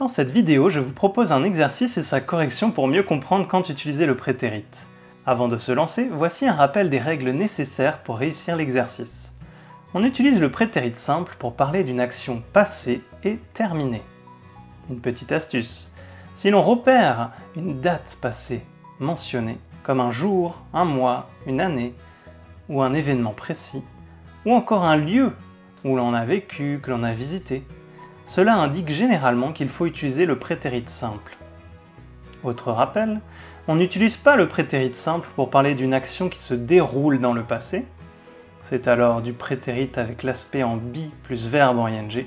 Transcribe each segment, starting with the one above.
cette vidéo, je vous propose un exercice et sa correction pour mieux comprendre quand utiliser le prétérit. Avant de se lancer, voici un rappel des règles nécessaires pour réussir l'exercice. On utilise le prétérit simple pour parler d'une action passée et terminée. Une petite astuce. Si l'on repère une date passée mentionnée, comme un jour, un mois, une année, ou un événement précis, ou encore un lieu où l'on a vécu, que l'on a visité, cela indique généralement qu'il faut utiliser le prétérit simple. Autre rappel, on n'utilise pas le prétérit simple pour parler d'une action qui se déroule dans le passé, c'est alors du prétérit avec l'aspect en be plus verbe en ing.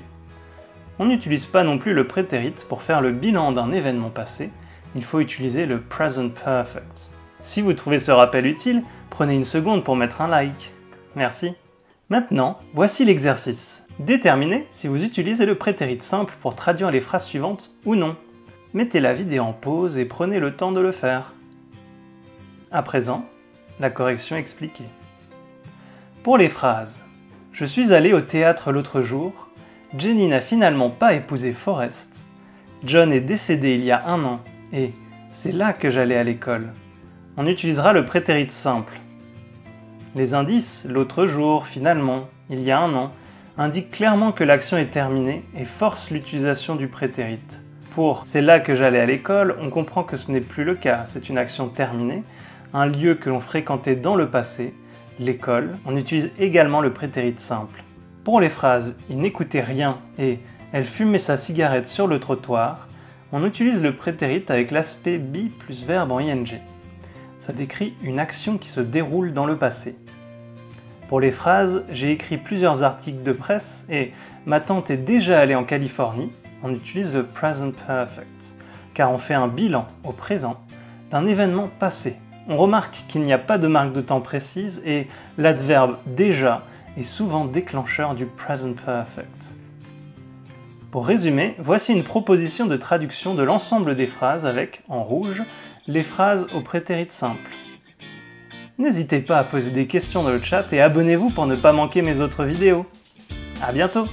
On n'utilise pas non plus le prétérit pour faire le bilan d'un événement passé, il faut utiliser le present perfect. Si vous trouvez ce rappel utile, prenez une seconde pour mettre un like. Merci. Maintenant, voici l'exercice. Déterminez si vous utilisez le prétérit simple pour traduire les phrases suivantes ou non. Mettez la vidéo en pause et prenez le temps de le faire. À présent, la correction expliquée. Pour les phrases « Je suis allé au théâtre l'autre jour »,« Jenny n'a finalement pas épousé Forrest »,« John est décédé il y a 1 an » et « C'est là que j'allais à l'école », on utilisera le prétérit simple. Les indices « l'autre jour »,« finalement »,« il y a 1 an » indiquent clairement que l'action est terminée et forcent l'utilisation du prétérit. Pour « c'est là que j'allais à l'école », on comprend que ce n'est plus le cas, c'est une action terminée, un lieu que l'on fréquentait dans le passé, l'école, on utilise également le prétérit simple. Pour les phrases « il n'écoutait rien » et « elle fumait sa cigarette sur le trottoir », on utilise le prétérit avec l'aspect be plus verbe en ing. Ça décrit une action qui se déroule dans le passé. Pour les phrases « j'ai écrit plusieurs articles de presse » et « ma tante est déjà allée en Californie », on utilise le present perfect, car on fait un bilan au présent d'un événement passé. On remarque qu'il n'y a pas de marque de temps précise et l'adverbe « déjà » est souvent déclencheur du present perfect. Pour résumer, voici une proposition de traduction de l'ensemble des phrases avec, en rouge, les phrases au prétérit simple. N'hésitez pas à poser des questions dans le chat et abonnez-vous pour ne pas manquer mes autres vidéos. À bientôt!